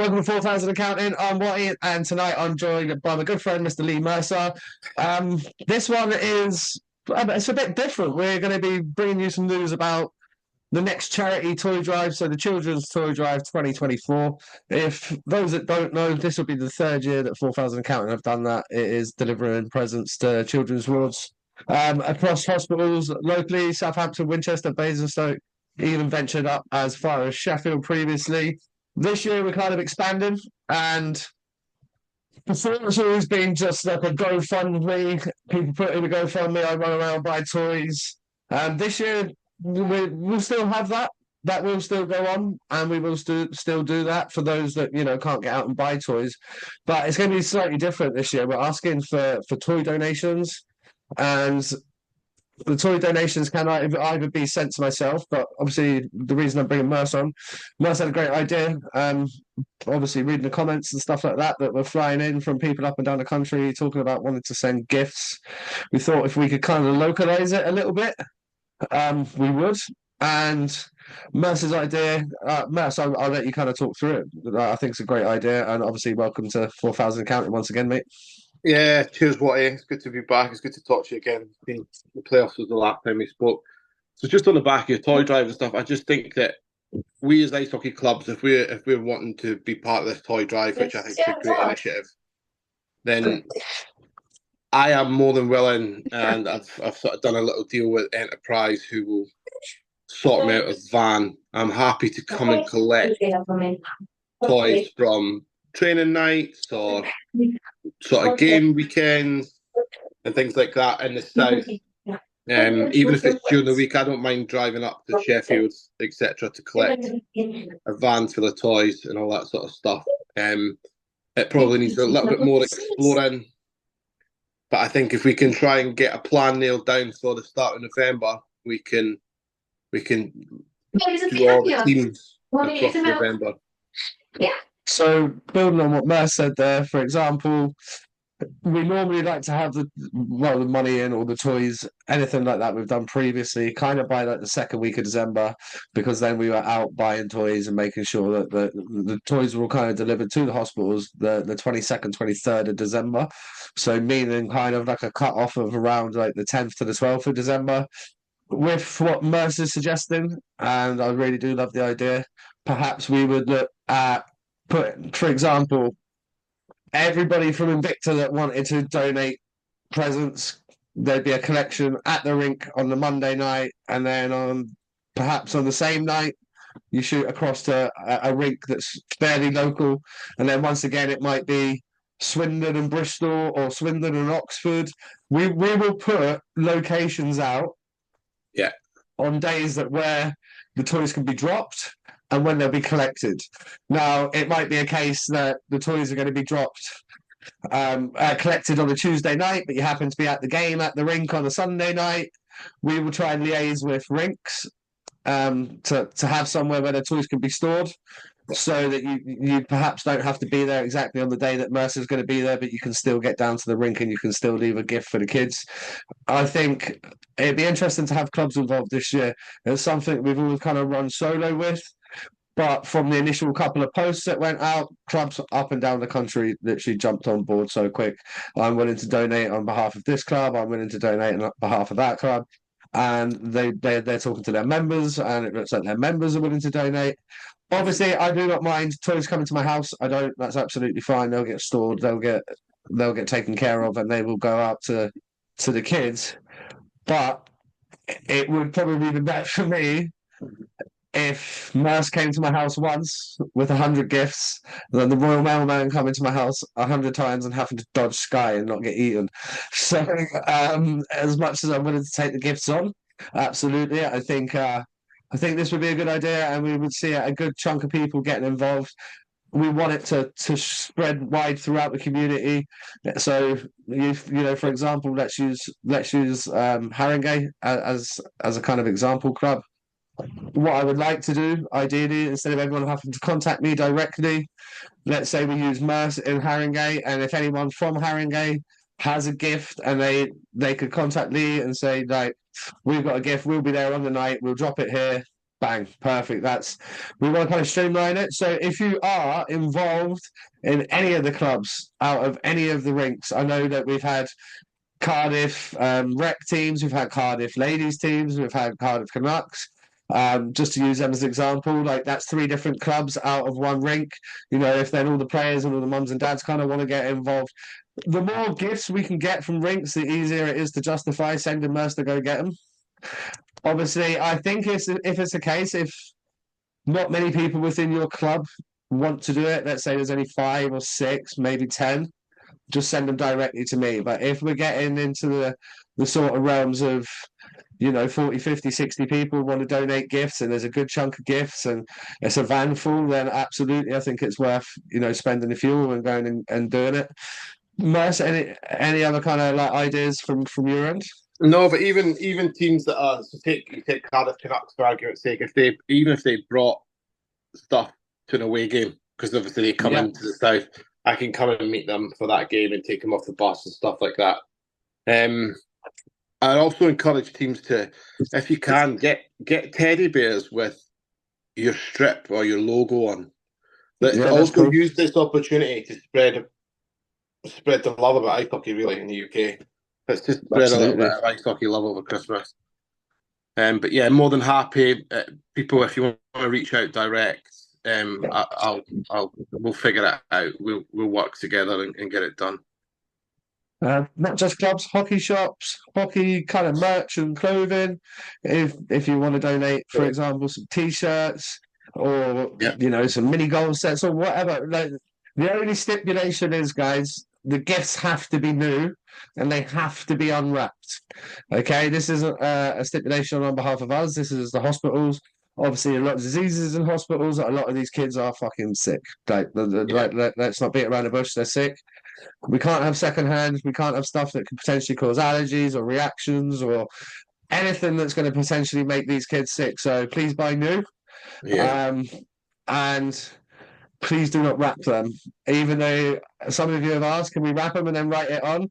welcome to 4,000 Accounting. I'm Watty, and tonight I'm joined by my good friend, Mr. Lee Mercer. This one is it's a bit different. We're going to be bringing you some news about the next charity toy drive, so the Children's Toy Drive 2024. If those that don't know, this will be the third year that 4,000 Accounting have done that. It is delivering presents to children's wards across hospitals locally, Southampton, Winchester, Basingstoke, even ventured up as far as Sheffield previously. This year we're kind of expanding, and before it's always been just like a GoFundMe. People put in a GoFundMe, I run around buy toys. This year we'll still have that. That will still go on, and we will still do that for those that can't get out and buy toys. But it's going to be slightly different this year. We're asking for toy donations, and the toy donations can either be sent to myself, but obviously the reason I'm bringing Mercer on, Mercer had a great idea. Obviously reading the comments and stuff like that were flying in from people up and down the country talking about wanting to send gifts. We thought if we could kind of localize it a little bit, we would. And Mercer's idea, Mercer, I'll let you kind of talk through it. I think it's a great idea, and obviously welcome to 4,000 Counting once again, mate. Yeah, cheers, Watty. It's good to be back. It's good to talk to you again. The playoffs was the last time we spoke. So just on the back of your toy drive and stuff, I just think that we as ice hockey clubs, if we're wanting to be part of this toy drive, which I think is a great initiative, then I am more than willing, and I've sort of done a little deal with Enterprise who will sort me out a van. I'm happy to come and collect toys from training nights or sort of game weekends and things like that in the south. Even if it's during the week, I don't mind driving up to Sheffield, etc., to collect a van full of toys and all that sort of stuff. It probably needs a little bit more exploring, but I think if we can try and get a plan nailed down for the start of November, we can do all the teams across November. Yeah. So building on what Mer said there, for example, we normally like to have the money in or the toys, anything like that we've done previously, kind of by like the second week of December, because then we were out buying toys and making sure that the toys were all kind of delivered to the hospitals the 22nd, 23rd of December. So meaning kind of like a cut off of around like the 10th to the 12th of December. With what Mercer's suggesting, and I really do love the idea, perhaps we would look at for example, everybody from Invicta that wanted to donate presents, there'd be a collection at the rink on the Monday night, and then perhaps on the same night, you shoot across to a rink that's fairly local, and then once again it might be Swindon and Bristol or Swindon and Oxford. We will put locations out, yeah, on days that where the toys can be dropped and when they'll be collected. Now, it might be a case that the toys are going to be dropped, collected on a Tuesday night, but you happen to be at the game at the rink on a Sunday night. We will try and liaise with rinks to have somewhere where the toys can be stored, so that you perhaps don't have to be there exactly on the day that Mercer's going to be there, but you can still get down to the rink and you can still leave a gift for the kids. I think it'd be interesting to have clubs involved this year. It's something we've always kind of run solo with, but from the initial couple of posts that went out, clubs up and down the country literally jumped on board so quick. I'm willing to donate on behalf of this club. I'm willing to donate on behalf of that club. And they're talking to their members, and it looks like their members are willing to donate. Obviously, I do not mind toys coming to my house. I don't. That's absolutely fine. They'll get stored. They'll get taken care of, and they will go out to the kids. But it would probably be better for me if Merce came to my house once with 100 gifts, than the Royal Mailman coming to my house 100 times and having to dodge Sky and not get eaten. So, as much as I'm willing to take the gifts on, absolutely, I think this would be a good idea, and we would see a good chunk of people getting involved. We want it to spread wide throughout the community. So, for example, let's use Haringey as a kind of example club. What I would like to do, ideally, instead of everyone having to contact me directly, let's say we use Mercer in Haringey, and if anyone from Haringey has a gift and they could contact Lee and say, like, we've got a gift, we'll be there on the night, we'll drop it here, Bang, perfect. We want to kind of streamline it. So if you are involved in any of the clubs out of any of the rinks, I know that we've had Cardiff rec teams, we've had Cardiff ladies teams, we've had Cardiff Canucks. Just to use them as an example, like that's three different clubs out of one rink. You know, if then all the players and all the mums and dads kind of want to get involved, the more gifts we can get from rinks, the easier it is to justify sending Mercer to go get them. Obviously, I think if it's a case, if not many people within your club want to do it, let's say there's only 5 or 6, maybe 10, just send them directly to me. But if we're getting into the sort of realms of, 40, 50, 60 people want to donate gifts and there's a good chunk of gifts and it's a van full, then absolutely, I think it's worth, spending the fuel and going and doing it. Merce, any other kind of like ideas from your end? No, but even teams that are you take Cardiff Canucks for argument's sake, if they brought stuff to an away game, because obviously they come into the south, I can come and meet them for that game and take them off the bus and stuff like that. I also encourage teams to, if you can, get teddy bears with your strip or your logo on. Also cool. use this opportunity to spread the love about ice hockey really in the UK. Let's just spread a little bit of ice hockey love over Christmas. But yeah, more than happy. People, if you want to reach out direct, we'll figure it out. We'll work together and get it done. Not just clubs, hockey shops, hockey kind of merch and clothing. If you want to donate, for example, some t-shirts or some mini goal sets or whatever. Like, the only stipulation is, guys, the gifts have to be new and they have to be unwrapped. Okay, this isn't a stipulation on behalf of us. This is the hospitals. Obviously, a lot of diseases in hospitals. A lot of these kids are fucking sick. Let's not beat around the bush. They're sick. We can't have secondhand. We can't have stuff that could potentially cause allergies or reactions or anything that's going to potentially make these kids sick. So please buy new. And please do not wrap them. Even though some of you have asked, can we wrap them and then write it on?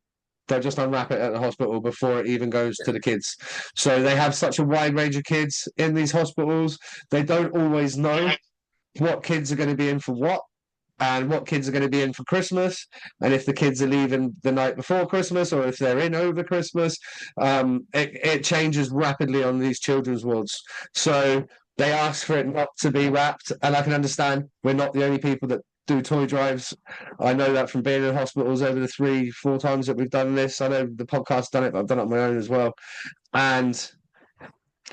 They'll just unwrap it at the hospital before it even goes to the kids. So they have such a wide range of kids in these hospitals. They don't always know what kids are going to be in for what and what kids are going to be in for Christmas. And if the kids are leaving the night before Christmas or if they're in over Christmas, it changes rapidly on these children's wards. So they ask for it not to be wrapped. And I can understand we're not the only people that do toy drives. I know that from being in hospitals over the 3-4 times that we've done this. I know the podcast's done it, but I've done it on my own as well. And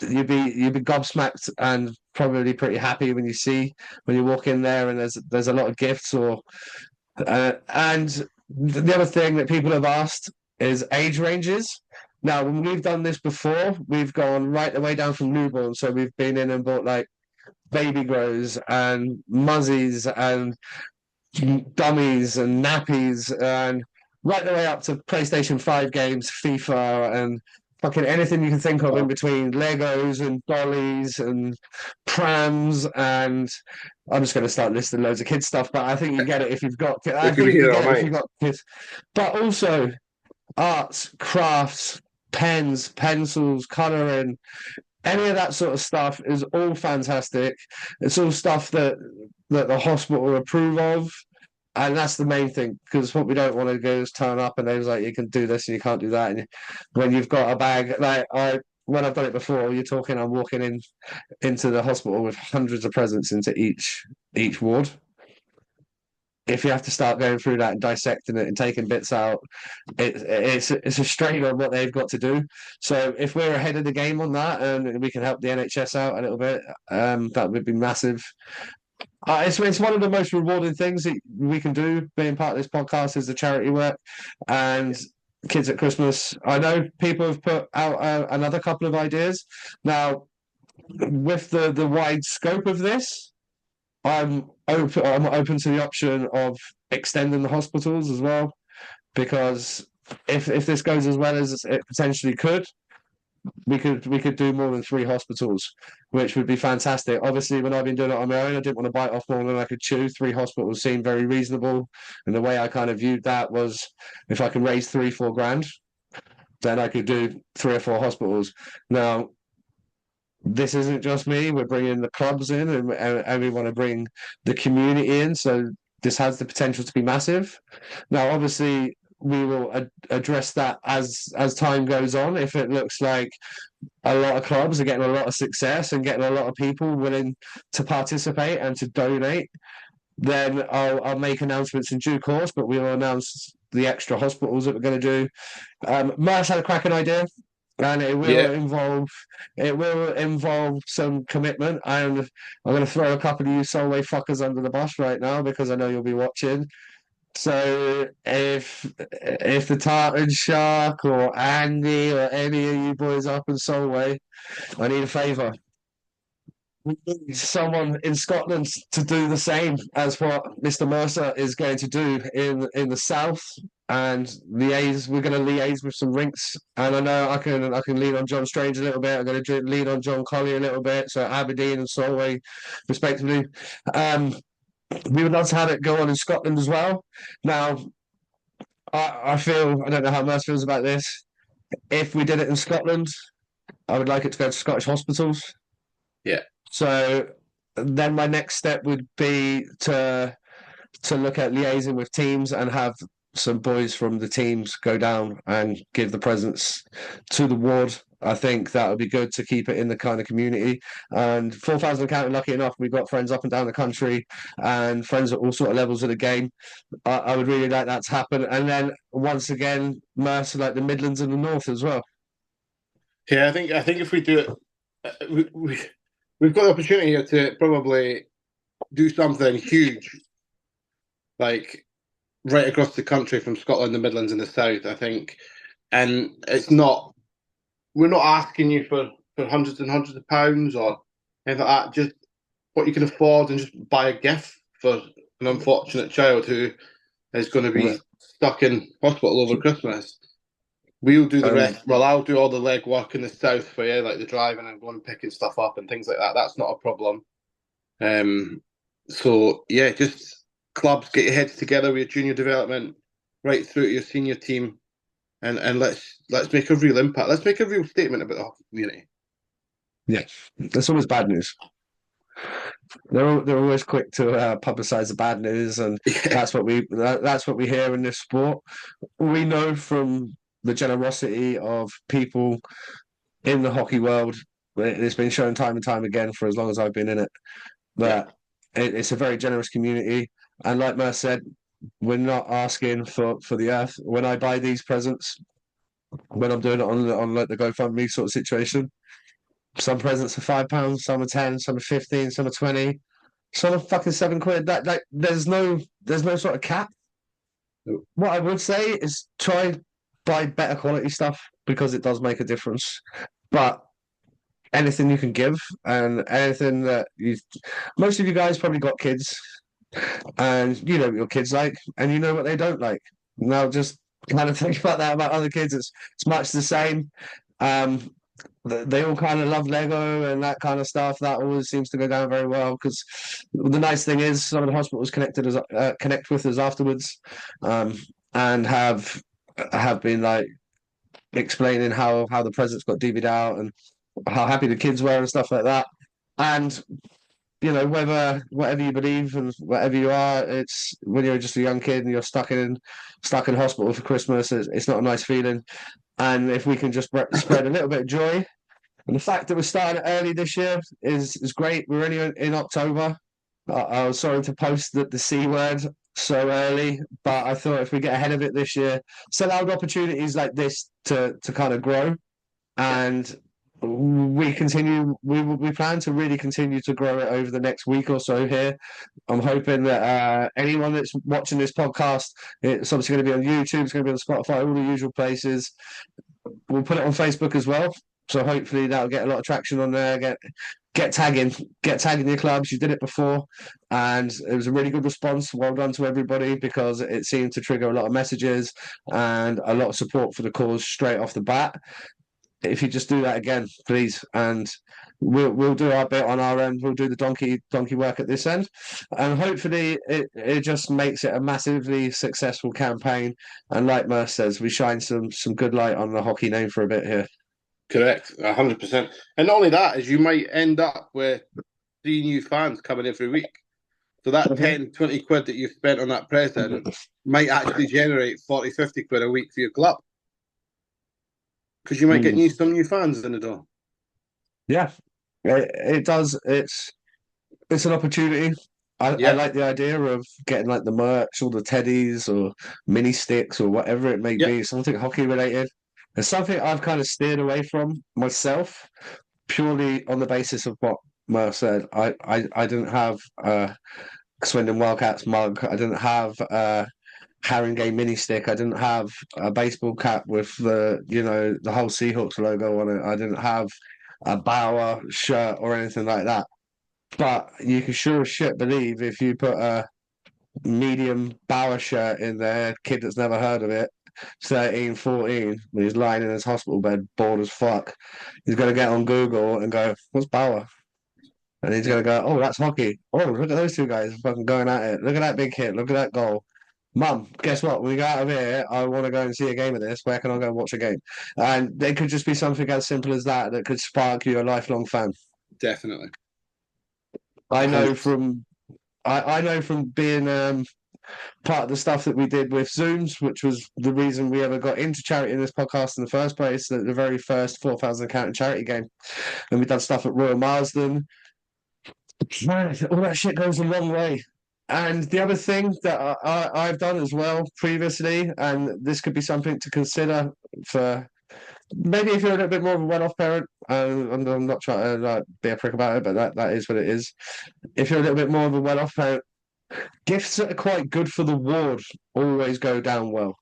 you'd be gobsmacked and probably pretty happy when you walk in there and there's a lot of gifts and the other thing that people have asked is age ranges. Now, when we've done this before, we've gone right the way down from newborn. So we've been in and bought like baby grows and muzzies and dummies and nappies and right the way up to PlayStation 5 games, FIFA and fucking anything you can think of in between, Legos and dollies and prams, and I'm just going to start listing loads of kids stuff, but I think you get it if you've got kids. But also arts, crafts, pens, pencils, colouring, any of that sort of stuff is all fantastic. It's all stuff that the hospital approve of. And that's the main thing, because what we don't want to do is turn up and they're like, you can do this and you can't do that. And when you've got a bag, when I've done it before, I'm walking into the hospital with hundreds of presents into each ward. If you have to start going through that and dissecting it and taking bits out, it's a strain on what they've got to do. So if we're ahead of the game on that and we can help the NHS out a little bit, that would be massive. It's one of the most rewarding things that we can do. Being part of this podcast is the charity work and Kids at Christmas. I know people have put out another couple of ideas. Now, with the wide scope of this, I'm open to the option of extending the hospitals as well, because if this goes as well as it potentially could, we could do more than 3 hospitals, which would be fantastic. Obviously, when I've been doing it on my own, I didn't want to bite off more than I could chew. 3 hospitals seemed very reasonable, and the way I kind of viewed that was, if I can raise 3-4 grand, then I could do 3 or 4 hospitals. Now, this isn't just me. We're bringing the clubs in, and we want to bring the community in. So this has the potential to be massive. Now, obviously, we will address that as time goes on. If it looks like a lot of clubs are getting a lot of success and getting a lot of people willing to participate and to donate, then I'll make announcements in due course. But we will announce the extra hospitals that we're going to do. Merce had a cracking idea, and Yeah, it will involve some commitment. I'm going to throw a couple of you Solway fuckers under the bus right now because I know you'll be watching. So if the Tartan Shark or Andy or any of you boys up in Solway, I need a favour. We need someone in Scotland to do the same as what Mr. Mercer is going to do in the south, and liaise. We're going to liaise with some rinks, and I know I can lean on John Strange a little bit. I'm going to lean on John Colley a little bit. So Aberdeen and Solway, respectively. Um, we would love to have it go on in Scotland as well. Now, I feel I don't know how Mercer feels about this. If we did it in Scotland, I would like it to go to Scottish hospitals. yeah. So then my next step would be to look at liaising with teams and have some boys from the teams go down and give the presents to the ward. I think that would be good to keep it in the kind of community. And 4,000 counting, lucky enough, we've got friends up and down the country and friends at all sort of levels of the game. I would really like that to happen. And then once again, Mercer, like the Midlands and the North as well. Yeah, I think if we do it, we've got the opportunity here to probably do something huge, like right across the country from Scotland, the Midlands, and the South. I think, and we're not asking you for hundreds and hundreds of pounds or anything like that. Just what you can afford, and just buy a gift for an unfortunate child who is going to be stuck in hospital over Christmas. We'll do the rest. Well, I'll do all the legwork in the south for you, like the driving and going and picking stuff up and things like that. That's not a problem. So yeah, just clubs, get your heads together with your junior development, right through to your senior team, and let's make a real impact. Let's make a real statement about the hockey community. Yeah, that's always bad news. They're always quick to publicize the bad news, and that's what we hear in this sport. We know from the generosity of people in the hockey world. It's been shown time and time again for as long as I've been in it that it's a very generous community. And like Mer said, we're not asking for the earth. When I buy these presents, when I'm doing it on like the GoFundMe sort of situation, some presents are £5, some are 10, some are 15, some are 20, some are fucking £7. That there's no sort of cap. What I would say is try buy better quality stuff because it does make a difference. But anything you can give and anything that most of you guys probably got kids and you know what your kids like and you know what they don't like. Now just kind of think about that about other kids. It's much the same. Um, they all kind of love Lego and that kind of stuff. That always seems to go down very well because the nice thing is some of the hospitals connect with us afterwards, and have been like explaining how the presents got divvied out and how happy the kids were and stuff like that. And you know, whatever you believe and whatever you are, it's when you're just a young kid and you're stuck in hospital for Christmas. It's not a nice feeling. And if we can just spread a little bit of joy, and the fact that we're starting early this year is great. We're only in October. I was sorry to post the C word so early, but I thought if we get ahead of it this year, so allow opportunities like this to kind of grow, and we plan to really continue to grow it over the next week or so here. I'm hoping that anyone that's watching this podcast, it's obviously going to be on YouTube, it's going to be on Spotify, all the usual places. We'll put it on Facebook as well, so hopefully that'll get a lot of traction on there. Get tagging your clubs. You did it before, and it was a really good response. Well done to everybody because it seemed to trigger a lot of messages and a lot of support for the cause straight off the bat. If you just do that again, please, and we'll do our bit on our end. We'll do the donkey work at this end, and hopefully it just makes it a massively successful campaign. And like Merce says, we shine some good light on the hockey name for a bit here. Correct, 100%. And not only that, is you might end up with 3 new fans coming every week. So that Mhm. 10, 20 quid that you've spent on that present might actually generate 40, 50 quid a week for your club. Because you might get Mm. some new fans in the door. Yeah, it does. It's an opportunity. I Yeah, like the idea of getting like the merch or the teddies or mini sticks or whatever it may yeah, be, something hockey related. It's something I've kind of steered away from myself, purely on the basis of what Mer said. I didn't have Swindon Wildcats mug. I didn't have Haringey mini stick. I didn't have a baseball cap with the whole Seahawks logo on it. I didn't have a Bauer shirt or anything like that. But you can sure as shit believe if you put a medium Bauer shirt in there, kid that's never heard of it, 13, 14, when he's lying in his hospital bed, bored as fuck, he's going to get on Google and go, what's Bauer? And he's yeah. going to go, oh, that's hockey. Oh, look at those two guys fucking going at it. Look at that big hit. Look at that goal. Mum, guess what? When we go out of here, I want to go and see a game of this. Where can I go and watch a game? And they could just be something as simple as that that could spark you a lifelong fan. Definitely. I know 100%. from I know from being part of the stuff that we did with Zooms, which was the reason we ever got into charity in this podcast in the first place, the very first 4,000 counting charity game. And we done stuff at Royal Marsden. Man, all that shit goes a long way. And the other thing that I've done as well previously, and this could be something to consider for maybe if you're a little bit more of a well-off parent, I'm not trying to like, be a prick about it, but that is what it is. If you're a little bit more of a well-off parent, gifts that are quite good for the ward always go down well.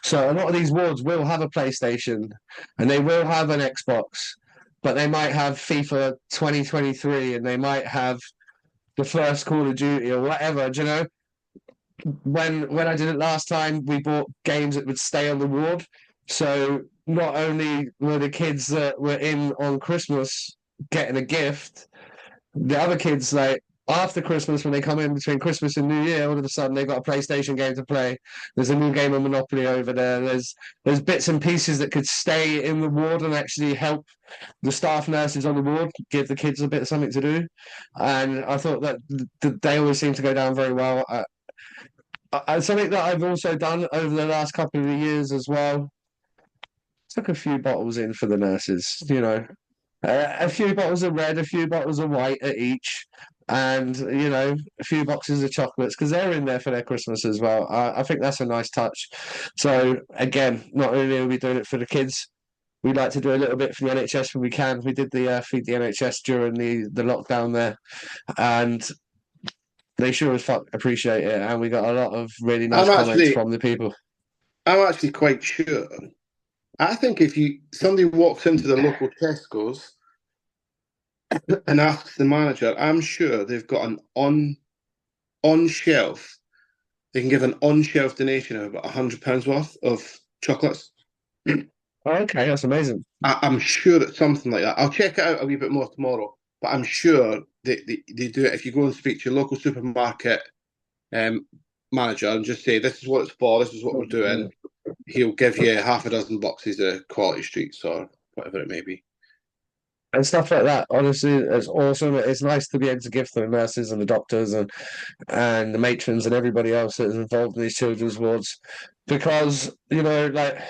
So a lot of these wards will have a PlayStation and they will have an Xbox, but they might have FIFA 2023 and they might have the first Call of Duty or whatever. Do you know? When I did it last time, we bought games that would stay on the ward. So not only were the kids that were in on Christmas getting a gift, the other kids like after Christmas when they come in between Christmas and New Year, all of a sudden they've got a PlayStation game to play. There's a new game of Monopoly over there. There's bits and pieces that could stay in the ward and actually help the staff nurses on the ward give the kids a bit of something to do. And I thought that they always seem to go down very well. Something that I've also done over the last couple of years as well. Took a few bottles in for the nurses, a few bottles of red, a few bottles of white at each, and a few boxes of chocolates because they're in there for their Christmas as well. I think that's a nice touch. So again, not only are we doing it for the kids, we like to do a little bit for the NHS when we can. We did the feed the NHS during the lockdown there, and they sure as fuck appreciate it, and we got a lot of really nice I'm comments actually, from the people. I'm actually quite sure. I think if somebody walks into the local Tesco's and asks the manager, I'm sure they've got an on shelf. They can give an on shelf donation of about £100 worth of chocolates. Okay, that's amazing. I'm sure it's something like that. I'll check it out a wee bit more tomorrow, but I'm sure they do it. If you go and speak to your local supermarket um, manager and just say, this is what it's for, this is what we're doing, he'll give you half a dozen boxes of quality streets or whatever it may be. And stuff like that. Honestly, it's awesome. It's nice to be able to give to the nurses and the doctors and the matrons and everybody else that is involved in these children's wards, because like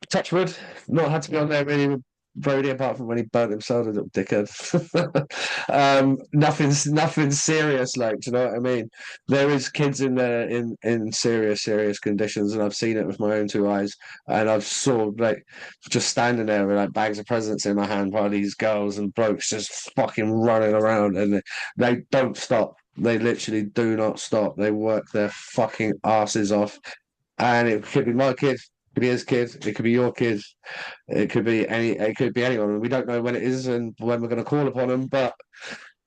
touch wood, not had to be on there really with Brody apart from when he burnt himself, a little dickhead. Nothing serious, like, do you know what I mean? There is kids in there in serious conditions, and I've seen it with my own two eyes, and I've saw like just standing there with like bags of presents in my hand while these girls and blokes just fucking running around, and they don't stop. They literally do not stop. They work their fucking asses off, and it could be my kid, it could be his kid, it could be your kid, it could be anyone. We don't know when it is and when we're going to call upon them, but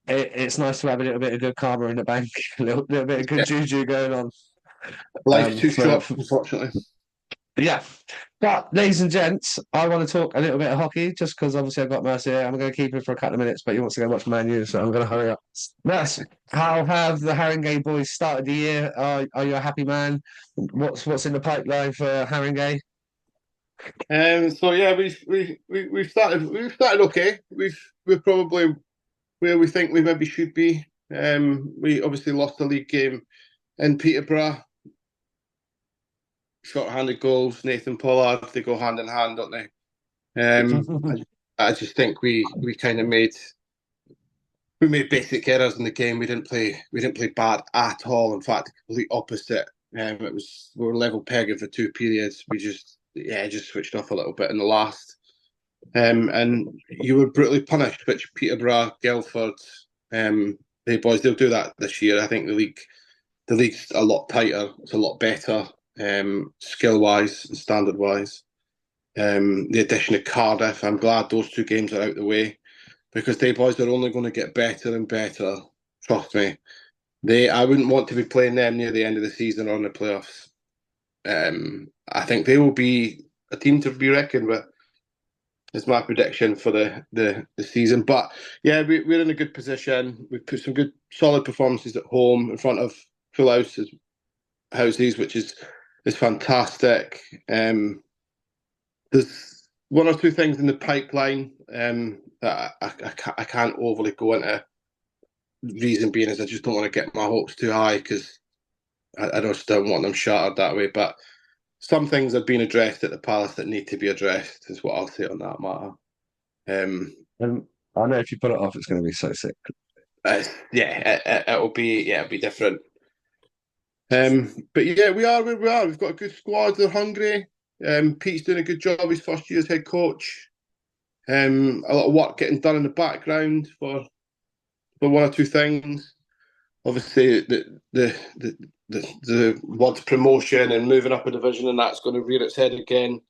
it's nice to have a little bit of good karma in the bank, a little bit of good Yeah. juju going on. Life's too For, short, unfortunately. yeah. But ladies and gents, I want to talk a little bit of hockey just because obviously I've got Mercer here. I'm going to keep him for a couple of minutes, but he wants to go watch Man U, so I'm going to hurry up. Mercer, how have the Haringey boys started the year? Are you a happy man? What's in the pipeline for Haringey? So yeah, we've started okay. We're probably where we think we maybe should be. We obviously lost the league game in Peterborough. Short-handed goals, Nathan Pollard, they go hand in hand, don't they? I just think we kind of made basic errors in the game. We didn't play bad at all. In fact, the complete opposite. We were level pegging for 2 periods. We just switched off a little bit in the last. And you were brutally punished, which Peterborough, Guildford, they boys they'll do that this year. I think the league's a lot tighter. It's a lot better, skill wise and standard wise. The addition of Cardiff, I'm glad those 2 games are out of the way because they boys are only going to get better and better. Trust me. I wouldn't want to be playing them near the end of the season or in the playoffs. I think they will be a team to be reckoned with. Is my prediction for the season. But yeah, we're in a good position. We've put some good solid performances at home in front of full houses, which is fantastic. There's 1 or 2 things in the pipeline that I can't overly go into. Reason being is I just don't want to get my hopes too high because I just don't want them shattered that way. But some things have been addressed at the Palace that need to be addressed, is what I'll say on that matter. And I know if you put it off, it's going to be so sick. It'll be different. But yeah, we are where we are. We've got a good squad. They're hungry. Pete's doing a good job. His first year as head coach. A lot of work getting done in the background for 1 or 2 things. Obviously, the word promotion and moving up a division, and that's going to rear its head again.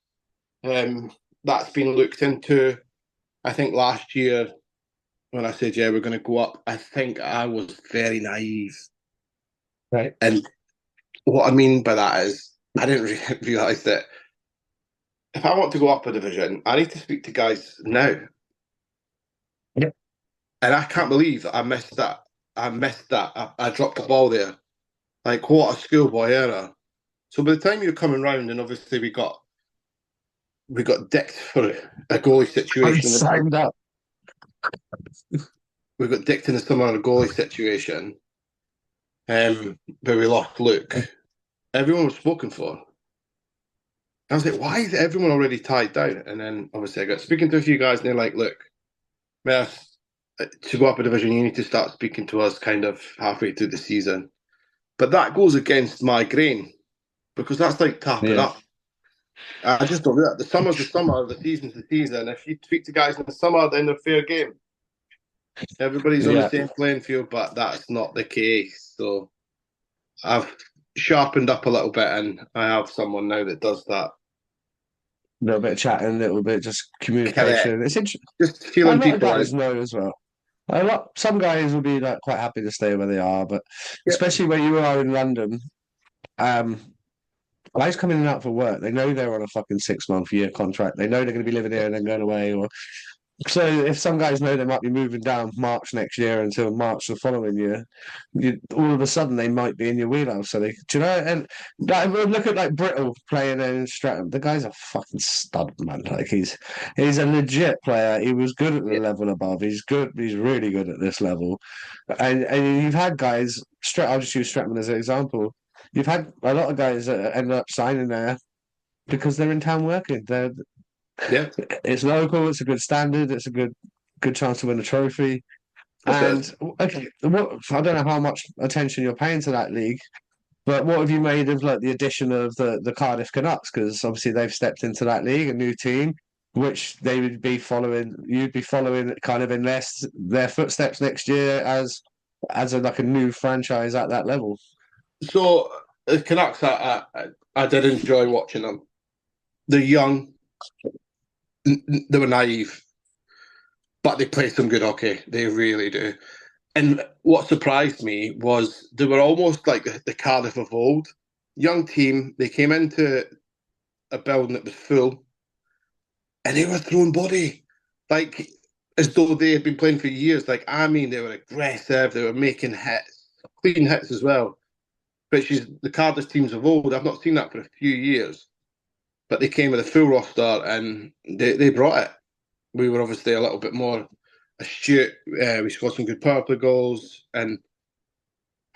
That's been looked into. I think last year, when I said, yeah, we're going to go up, I think I was very naive. Right. And what I mean by that is I didn't realise that if I want to go up a division, I need to speak to guys now. Yeah. And I can't believe that I missed that. I dropped the ball there. Like, what a schoolboy error. So by the time you're coming round, and obviously we got dicked for a goalie I situation. signed up. We got dicked in the summer on a goalie situation where we lost Luke. Everyone was spoken for. I was like, why is everyone already tied down? And then obviously I got speaking to a few guys and they're like, look, Merce, to go up a division, you need to start speaking to us kind of halfway through the season. But that goes against my grain because that's like tapping up. I just don't do that. The summer's the summer, the season's the season. If you speak to guys in the summer, then they're fair game. Everybody's on the same playing field, but that's not the case. So I've sharpened up a little bit and I have someone now that does that. A little bit of chatting, a little bit just communication. It's interesting. Just A feeling lot of people out. guys know as well. Some guys will be like quite happy to stay where they are, but Yep. especially where you are in London, guys coming in and out for work, they know they're on a fucking 6-month year contract. They know they're going to be living here and then going away. Or so if some guys know they might be moving down March next year until March the following year, all of a sudden they might be in your wheelhouse. So do you know? And look at like Brittle playing in Streatham. The guy's a fucking stud, man. Like he's a legit player. He was good at the Yeah. level above. He's good. He's really good at this level. And you've had guys. I'll just use Streatham as an example. You've had a lot of guys that end up signing there because they're in town working. Yeah. It's local. It's a good standard. It's a good chance to win a trophy. And okay, I don't know how much attention you're paying to that league, but what have you made of like the addition of the Cardiff Canucks? Because obviously they've stepped into that league, a new team, which they would be following. You'd be following kind of in their footsteps next year as like a new franchise at that level. So the Canucks, I did enjoy watching them. They're young, they were naive, but they play some good hockey. They really do. And what surprised me was they were almost like the Cardiff of old. Young team, they came into a building that was full, and they were throwing body, like as though they had been playing for years. Like I mean, they were aggressive. They were making hits, clean hits as well. Which is the Cardiff teams of old. I've not seen that for a few years. but they came with a full roster and they brought it. We were obviously a little bit more astute. We scored some good power play goals and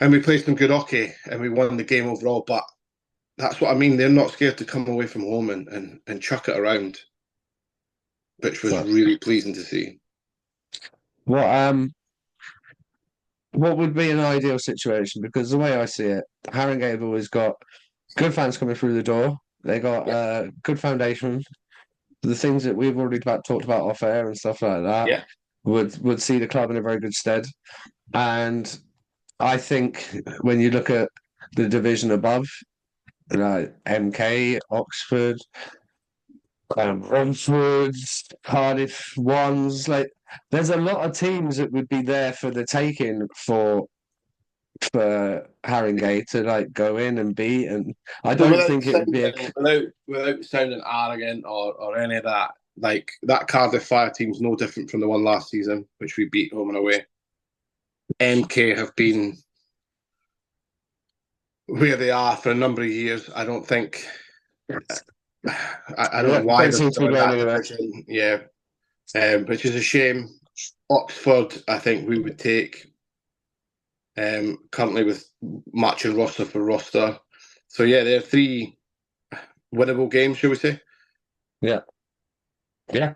we played some good hockey and we won the game overall. But that's what I mean. They're not scared to come away from home and chuck it around, which was really pleasing to see. What would be an ideal situation? Because the way I see it, Haringey have always got good fans coming through the door. They got a good foundation. The things that we've already talked about off air and stuff like that would see the club in a very good stead. And I think when you look at the division above, MK, Oxford, Romford, Cardiff ones, like there's a lot of teams that would be there for the taking for Haringey to like go in and beat, and I don't think it would be without sounding arrogant or any of that. Like that Cardiff Fire team's no different from the one last season, which we beat home and away. MK have been where they are for a number of years. I don't think. I don't know why they're still in that division. Yeah, which is a shame. Oxford, I think we would take. Currently with matching roster for roster. So yeah, they're 3 winnable games, shall we say? Yeah. 100%.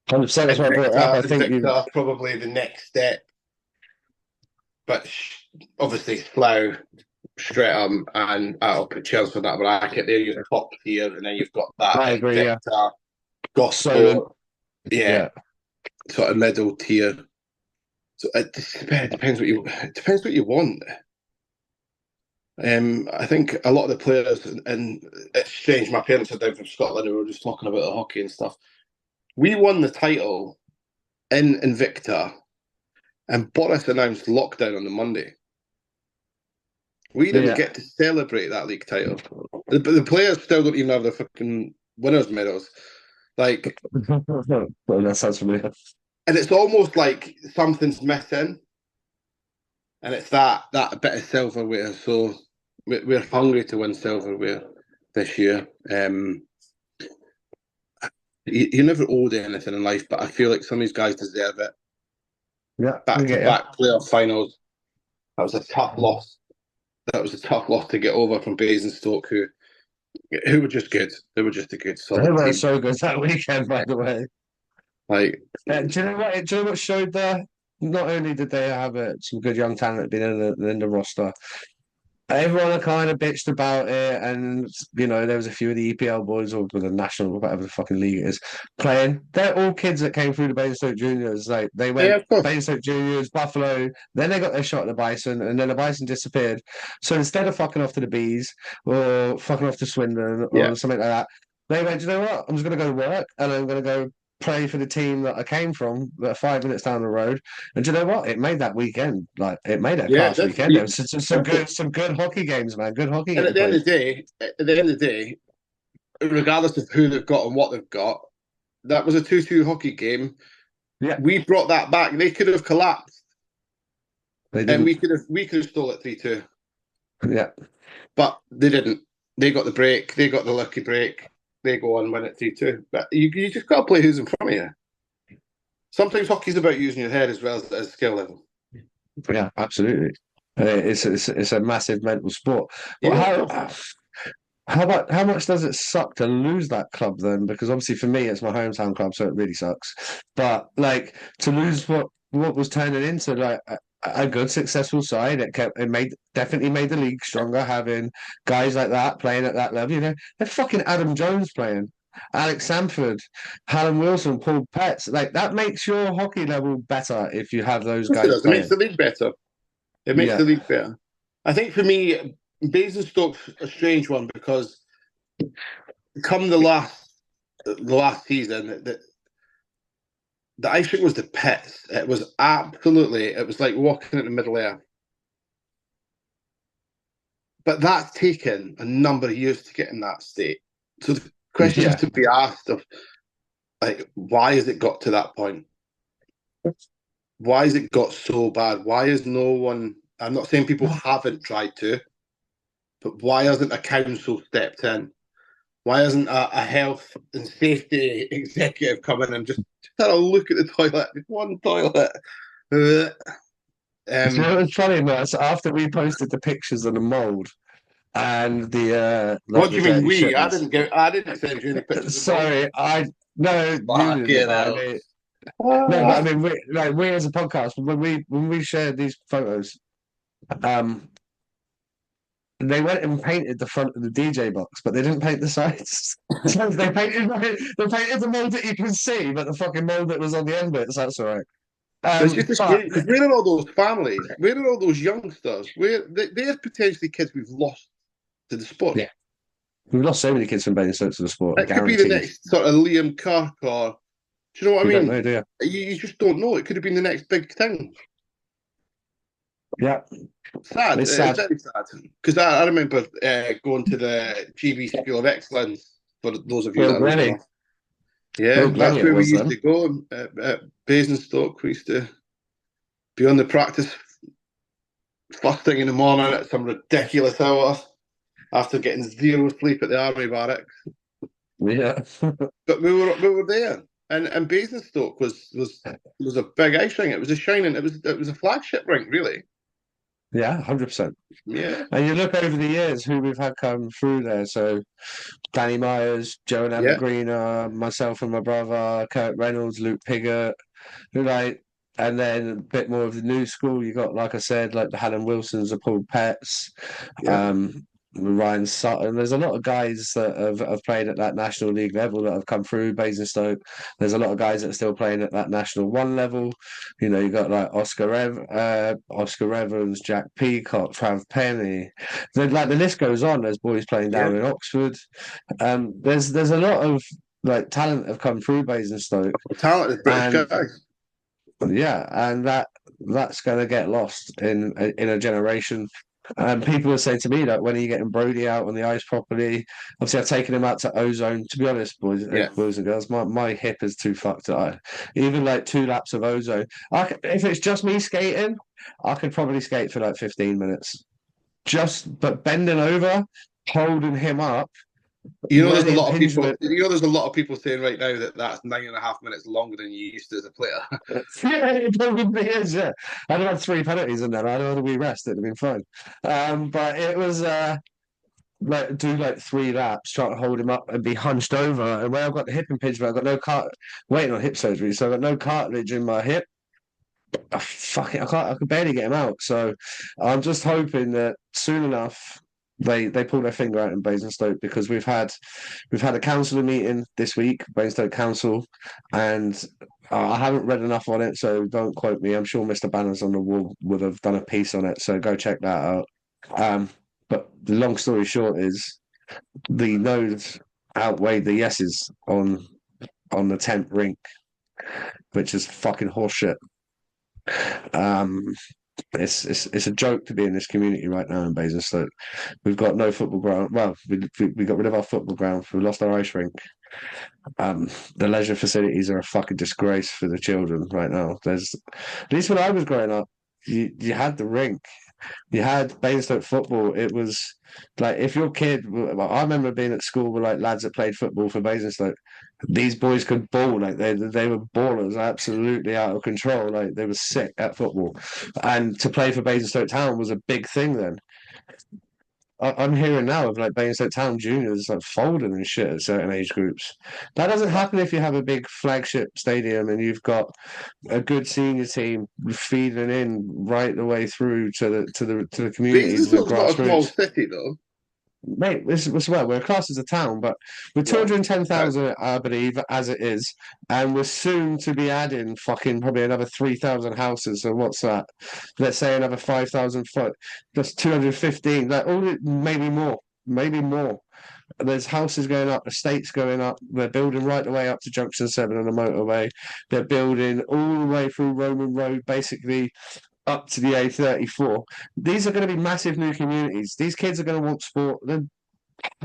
That's what I brought it up. I think Victor probably the next step, but obviously Slough, Streatham, and I'll put Chelsea for that bracket. They're your top tier, and then you've got that. I agree. Victor, Gosport, sort of middle tier. So it depends what you want. I think a lot of the players, and it's strange. My parents are down from Scotland, and we were just talking about the hockey and stuff. We won the title in Invicta, and Boris announced lockdown on the Monday. We didn't get to celebrate that league title. The players still don't even have their fucking winners' medals. Like, well, that sounds familiar. And it's almost like something's missing, and it's that bit of silverware. So we're hungry to win silverware this year. You never owed anything in life, but I feel like some of these guys deserve it. Yeah, back playoff finals. That was a tough loss. That was a tough loss to get over from Basingstoke, who were just good. They were just a good solid team. They were so good that weekend, by the way. Like, do you know what showed there? Not only did they have some good young talent being in the roster, everyone kind of bitched about it, and there was a few of the EPL boys or the national, whatever the fucking league it is, playing. They're all kids that came through the Basingstoke Juniors. Like they went Basingstoke Juniors, Buffalo, then they got their shot at the Bison, and then the Bison disappeared. So instead of fucking off to the Bees or fucking off to Swindon or something like that, they went, you know what? I'm just going to go to work and I'm going to go play for the team that I came from, that are 5 minutes down the road. And do you know what? It made that weekend, like it made a class weekend. It was some good hockey games, man. Good hockey games. And at the end of the day, regardless of who they've got and what they've got, that was a 2-2 hockey game. Yeah, we brought that back. They could have collapsed, and we could have stole it 3-2. Yeah, but they didn't. They got the break. They got the lucky break. They go on and win it 3-2. But you just got to play who's in front of you. Sometimes hockey's about using your head as well as skill level. Yeah, absolutely. It's a massive mental sport. Well, how much does it suck to lose that club then? Because obviously for me it's my hometown club, so it really sucks. But like to lose what was turning into like a good successful side, definitely made the league stronger, having guys like that playing at that level. They're fucking Adam Jones playing, Alex Sanford, Hallam Wilson, Paul Petts. Like that makes your hockey level better if you have those guys. It makes the league better. It makes the league better. I think for me, Basingstoke's a strange one because come the last season, the icing was the pits. It was like walking in the middle air. But that's taken a number of years to get in that state. So the question has to be asked of, like, why has it got to that point? Why has it got so bad? Why is no one... I'm not saying people haven't tried to, but why hasn't a council stepped in? Why isn't a health and safety executive come in and just had a look at the toilet? One toilet. Uh, So it Um, was funny, man. So after we posted the pictures of the mold and the like what do the you mean dirty we? shitters. I didn't send you any pictures of mold. Sorry, I no, you Fuck didn't. it But I out. mean, no, but I Ah. mean, we as a podcast, when we shared these photos, um, they went and painted the front of the DJ box, but they didn't paint the sides. So they painted the mold that you can see, but the fucking mold that was on the end bits, that's all right. But it's just a But shame because where are all those families? Where are all those youngsters? They're potentially kids we've lost to the sport. yeah, we've lost so many kids from being to the sport, It could be the guaranteed. next sort of Liam Kirk, or do you know what I You don't mean? know, do you? You just don't know. It could have been the next big thing. Yeah, Sad. it's It's sad. very sad because I remember going to the GB School of Excellence. For those of you that Well, are old Glenny, enough, yeah, well, Glenny, that's it where we was used then. to go at Basingstoke. We used to be on the practice first thing in the morning at some ridiculous hours after getting zero sleep at the army barracks. Yeah, But we were there, and Basingstoke was a big ice rink. It was a shining. It was a flagship rink, really. yeah, 100%. Yeah, And you look over the years who we've had come through there. So Danny Myers, Joe and Amber yeah, Greener, myself and my brother, Kurt Reynolds, Luke Piggott, who like, and then a bit more of the new school. You got, like I said, like the Helen Wilsons, the Paul Petts, yeah, um, Ryan Sutton. There's a lot of guys that have played at that National League level that have come through Basingstoke. There's a lot of guys that are still playing at that National One level. You know, you got like Oscar Evans, Jack Peacock, Trav Penny. Like the list goes on. There's boys playing yeah. down in Oxford. There's a lot of like talent have come through Basingstoke, Talented British and guys. yeah, and that's going to get lost in a generation. And people are saying to me that when are you getting Brody out on the ice properly? Obviously, I've taken him out to Ozone. To be honest, Yeah. boys and girls, my hip is too fucked. Even like 2 laps of Ozone, if it's just me skating, I could probably skate for like 15 minutes. But bending over, holding him up, You know, where there's a the lot of people. impingement. You know, there's a lot of people saying right now that that's 9.5 minutes longer than you used to as a player. Yeah, it probably is. Yeah, I'd have had 3 penalties in there. I'd have had a wee rest. It'd have been fine. But it was like do like 3 laps, try to hold him up and be hunched over. And where I've got the hip impingement, I've got no waiting on hip surgery, so I've got no cartilage in my hip. Oh, fuck it, I can't. I could barely get him out. So I'm just hoping that soon enough they pull their finger out in Basingstoke because we've had a council meeting this week, Basingstoke Council, and I haven't read enough on it, so don't quote me. I'm sure Mr. Banners on the wall would have done a piece on it, so go check that out. Um, but the long story short is the no's outweighed the yeses on the tent rink, which is fucking horseshit. Um, it's a joke to be in this community right now in Basingstoke. We've got no football ground. Well, we got rid of our football ground. We lost our ice rink. The leisure facilities are a fucking disgrace for the children right now. There's at least when I was growing up, you had the rink. You had Basingstoke football. It was like if your kid. I remember being at school with like lads that played football for Basingstoke. These boys could ball like they were ballers, absolutely out of control. Like they were sick at football, and to play for Basingstoke Town was a big thing then. I'm hearing now of like Basingstoke Town juniors like folding and shit at certain age groups. That doesn't happen if you have a big flagship stadium and you've got a good senior team feeding in right the way through to the communities, the Basingstoke's not a small grassroots. city, though. Mate, this well, we're classed as a town, but we're Well, 210,000, I believe, as it is, and we're soon to be adding fucking probably another 3,000 houses. So what's that? Let's say another 5,000 foot. That's 215. Like maybe more, maybe more. There's houses going up, estates going up. They're building right the way up to Junction 7 on the motorway. They're building all the way through Roman Road, basically up to the A34. These are going to be massive new communities. These kids are going to want sport. And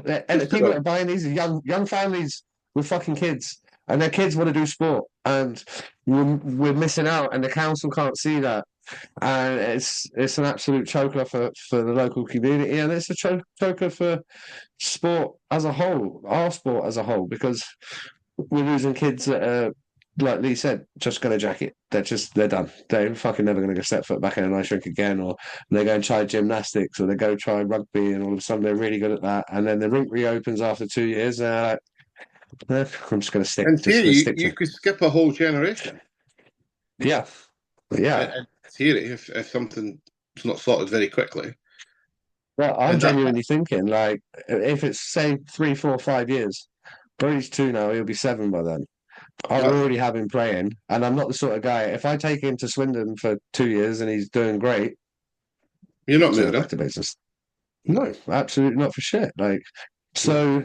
the just people that about. are buying these are young families with fucking kids, and their kids want to do sport, and we're missing out, and the council can't see that. and it's an absolute choker for the local community, and it's a choker for sport as a whole, our sport as a whole, because we're losing kids that are, like Lee said, just going to jack it. They're done. They're fucking never going to go step foot back in an ice rink again, or they go and try gymnastics, or they go try rugby, and all of a sudden they're really good at that. And then the rink reopens after 2 years, and they're like, I'm just going to In theory, stick you to. could skip a whole generation. Yeah, yeah. In theory, if something's not sorted very quickly. Well, I'm And that, genuinely thinking, like, if it's say 3, 4, 5 years, Brody's 2 now, he'll be 7 by then. I that already have him playing, and I'm not the sort of guy. If I take him to Swindon for 2 years and he's doing great, you're not send him moving back him. to business. No, absolutely not for shit. Like, No. so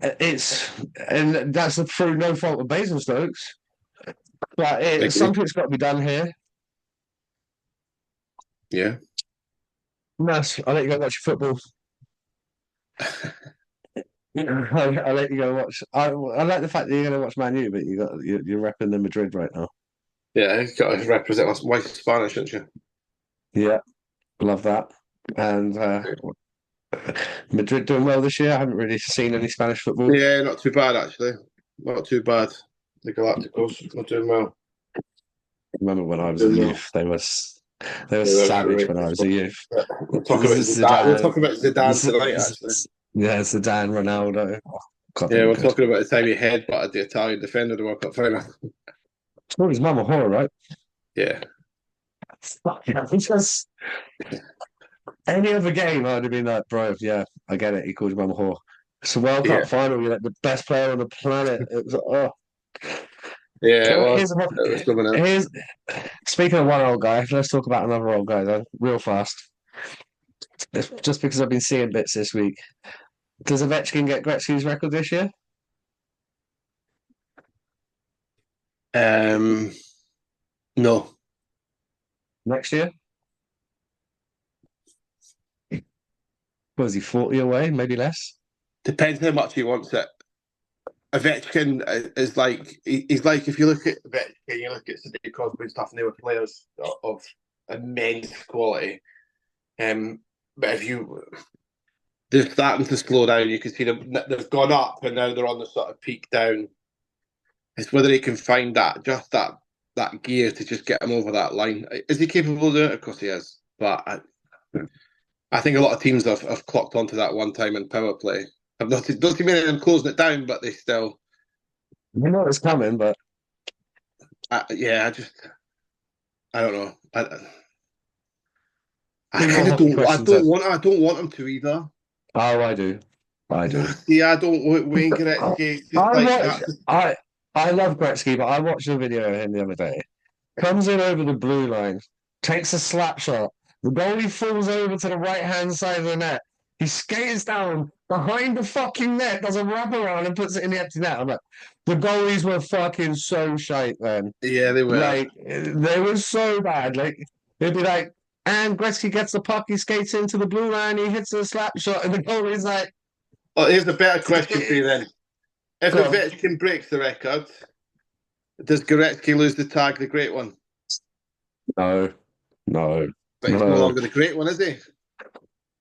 it's, and that's through no fault of Basingstoke's, but I agree. something's got to be done here. Yeah. Mass, I'll let you go watch your football. I'll let you go watch. I like the fact that you're going to watch Man U, but you're repping the Madrid right now. Yeah, you've got to represent us. Wife's Spanish, don't you? Yeah, love that. And Madrid doing well this year. I haven't really seen any Spanish football. Yeah, not too bad actually. Not too bad. The Galacticos not doing well. I remember when I was a youth, they were savage when I was a youth. We'll talk about Zidane. We'll talk about Zidane tonight, actually. Yeah, Zidane, Ronaldo. Oh, God, Yeah, we're good. talking about the time he headbutted the Italian defender in the World Cup final. Oh, his mum a horror, right? Yeah. Fuck yeah, just any other game, I'd have been like, bro, yeah, I get it. He called his mum a whore. It's a World Cup Yeah. final. You're like the best player on the planet. It was like, oh. Yeah, it was. Here's, It was coming out. here's speaking of one old guy. Let's talk about another old guy though, real fast. Just because I've been seeing bits this week. Does Ovechkin get Gretzky's record this year? No. Next year? Was he 40 away? Maybe less? Depends how much he wants it. Ovechkin is like he's like if you look at Ovechkin, you look at Sidney Crosby and stuff, and they were players of immense quality. But if you they're starting to slow down, you can see them. They've gone up, and now they're on the sort of peak down. It's whether he can find that gear to just get him over that line. Is he capable of doing it? Of course he is. But I think a lot of teams have clocked onto that one time in power play. I've not seen many of them closing it down, but they still. You know it's coming, but I don't know. I two more kind of hockey don't. questions. I don't want him to either. Oh, I do. I do. Yeah, I don't want Wayne Gretzky. Just I like watched. I love Gretzky, but I watched a video of him the other day. Comes in over the blue line, takes a slap shot. The goalie falls over to the right hand side of the net. He skates down behind the fucking net, does a wraparound and puts it in the empty net. I'm like, the goalies were fucking so shite then. Yeah, they were. Like, they were so bad. Like, it'd be like, and Gretzky gets the puck, he skates into the blue line, he hits a slap shot, and the goalie's like, Oh, here's a better question for you then. If go on. Ovechkin breaks the record, does Gretzky lose the tag, the great one? No. But he's no longer the great one, is he?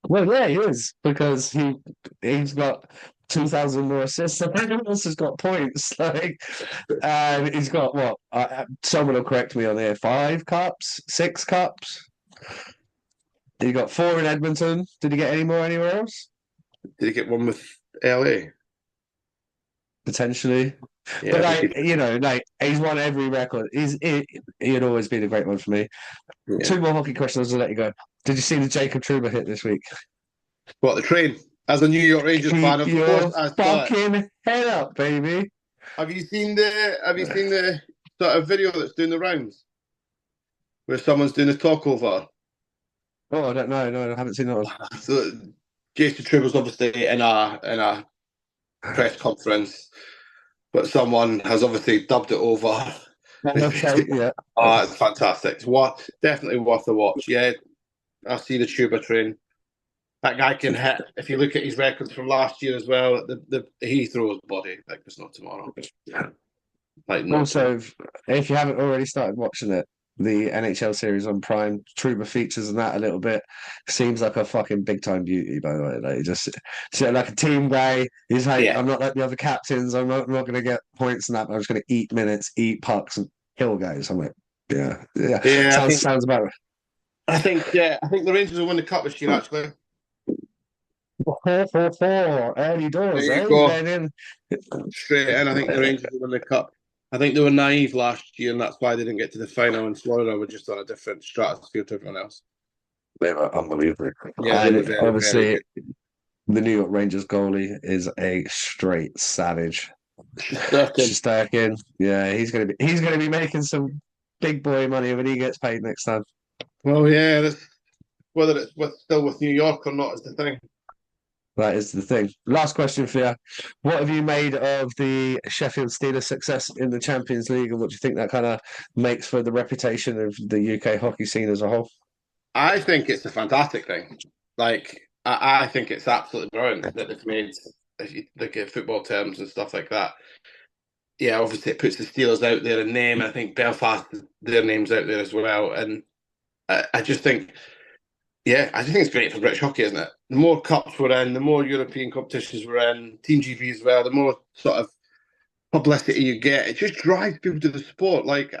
Well, yeah, he is because he's got 2,000 more assists than anyone else has got points. Like, and he's got what? Someone will correct me on here. 5 cups, 6 cups. He got 4 in Edmonton. Did he get any more anywhere else? Did he get one with LA? Potentially. Yeah, But like, like he's won every record. He'd always be the great one for me. yeah. 2 more hockey questions. I'll let you go. Did you see the Jacob Trouba hit this week? What, the train? As a New York Rangers fan, of course I saw it. Fucking head up, baby. Have you seen the sort of video that's doing the rounds? Where someone's doing a talkover? Oh, I don't know. No, I haven't seen that one. So Jason Trouba's obviously in a press conference, but someone has obviously dubbed it over. Okay, yeah. Oh, it's fantastic. It's definitely worth a watch. Yeah, I see the Trouba train. That guy can hit. If you look at his records from last year as well, he throws body like it's not tomorrow. Like Also, if you haven't already started watching it, the NHL series on Prime. Truba features in that a little bit. Seems like a fucking big time beauty, by the way. Like just like a team guy. He's like, Yeah, I'm not like the other captains. I'm not going to get points and that. I'm just going to eat minutes, eat pucks, and kill guys. I'm like, yeah, yeah. yeah. Sounds about right. I think the Rangers will win the cup this year. Actually, 4-4-4, early there doors, you eh? go. Going in. Straight in. I think the Rangers will win the cup. I think they were naive last year, and that's why they didn't get to the final. And Florida were just on a different stratosphere to everyone else. They were unbelievable. Yeah, they were And very, very obviously, good. the New York Rangers goalie is a straight savage. Shesterkin. Shesterkin, yeah, he's gonna be making some big boy money when he gets paid next time. Well, yeah, whether it's still with New York or not is the thing. That is the thing. Last question for you: what have you made of the Sheffield Steelers' success in the Champions League, and what do you think that kind of makes for the reputation of the UK hockey scene as a whole? I think it's a fantastic thing. Like, I think it's absolutely brilliant that they've made, if you look at football terms and stuff like that. Yeah, obviously it puts the Steelers out there in name. I think Belfast, their name's out there as well. And I just think, yeah, I just think it's great for British hockey, isn't it? The more cups we're in, the more European competitions we're in, Team GB as well, the more sort of publicity you get. It just drives people to the sport. Like,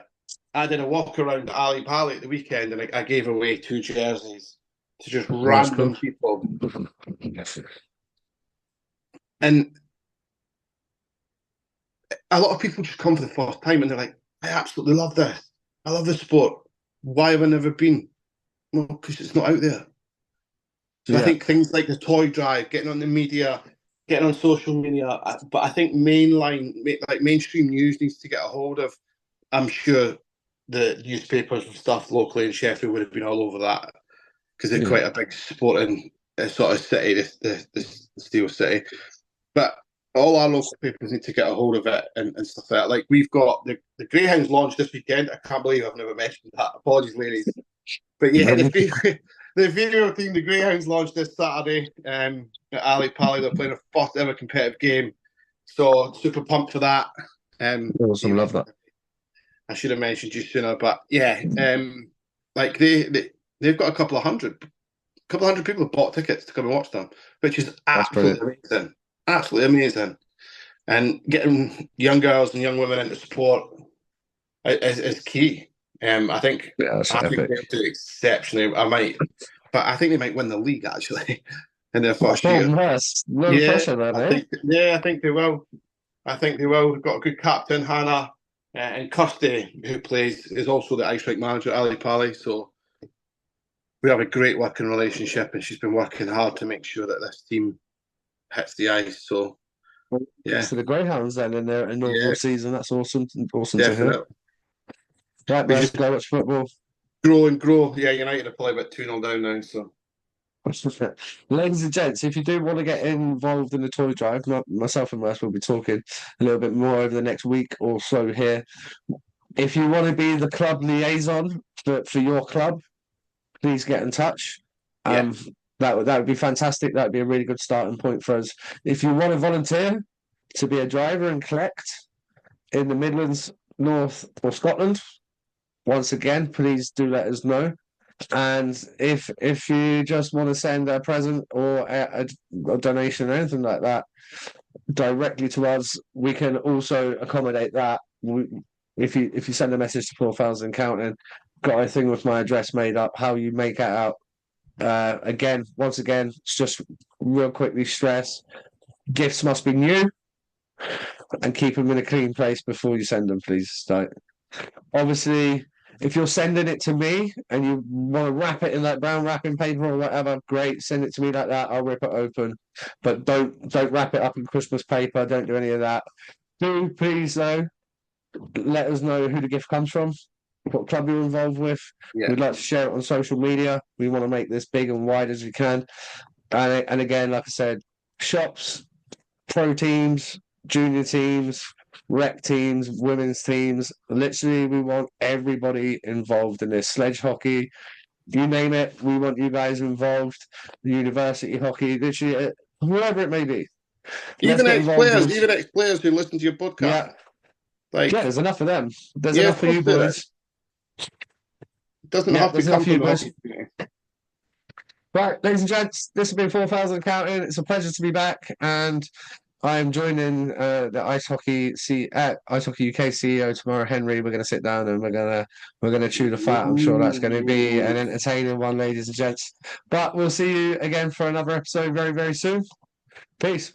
I did a walk around Ali Pali at the weekend and I gave away 2 jerseys to just That's cool. random people. And a lot of people just come for the first time and they're like, I absolutely love this. I love this sport. Why have I never been? Well, because it's not out there. So I Yeah, think things like the toy drive, getting on the media, getting on social media, but I think like mainstream news needs to get a hold of. I'm sure the newspapers and stuff locally in Sheffield would have been all over that because they're yeah. quite a big sporting sort of city, the Steel City. But all our local papers need to get a hold of it and stuff like that. Like we've got the Greyhounds launch this weekend. I can't believe I've never mentioned that. Apologies, ladies. But yeah, the video team, the Greyhounds, launched this Saturday at Ali Pali. They're playing a first ever competitive game. So super pumped for that. Awesome, love that. I should have mentioned you sooner, but yeah, like they've got a couple of hundred people have bought tickets to come and watch them, which is That's brilliant. absolutely amazing. And getting young girls and young women into sport is key. I think Yeah, that's epic. they'll do exceptionally. But I think they might win the league actually in their first Oh, year. nice. No Yeah, pressure then, eh? I think they will. I think they will. We've got a good captain, Hannah, and Kirsty, who is also the ice rink manager at Ali Pali. So we have a great working relationship, and she's been working hard to make sure that this team hits the ice. So yeah, To the Greyhounds then in their inaugural yeah, season. That's awesome. Awesome to hear. definitely. Right, We man, just go watch football. grow and grow. Yeah, United are probably about 2-0 down now. So Ladies and gents, if you do want to get involved in the toy drive, myself and Merce will be talking a little bit more over the next week or so here. If you want to be the club liaison for your club, please get in touch. yeah, Um, that would be fantastic. That would be a really good starting point for us. If you want to volunteer to be a driver and collect in the Midlands, North, or Scotland, once again, please do let us know. And if you just want to send a present or a donation or anything like that directly to us, we can also accommodate that. If you send a message to 4,000 counting, got a thing with my address made up. How you make that out? Once again, it's just real quickly stress: gifts must be new and keep them in a clean place before you send them, please. Like, obviously, if you're sending it to me and you want to wrap it in that brown wrapping paper or whatever, great. Send it to me like that. I'll rip it open, but don't wrap it up in Christmas paper. Don't do any of that. Do please though let us know who the gift comes from, what club you're involved with. yeah. We'd like to share it on social media. We want to make this big and wide as we can. And again, like I said, shops, pro teams, junior teams, rec teams, women's teams. Literally, we want everybody involved in this. Sledge hockey, you name it, we want you guys involved. University hockey, literally, whoever it may be. Let's get involved. Even ex players who listen to your podcast, Yeah, like there's enough of them. There's yeah, enough of for course you there is. boys. doesn't Yeah, have to there's come enough from the humours. hockey community. Right, ladies and gents, this has been 4,000 Counting. It's a pleasure to be back, and I'm joining the Ice Hockey UK CEO tomorrow, Henry. We're going to sit down and we're gonna chew the fat. I'm sure that's going to be an entertaining one, ladies and gents. But we'll see you again for another episode very, very soon. Peace.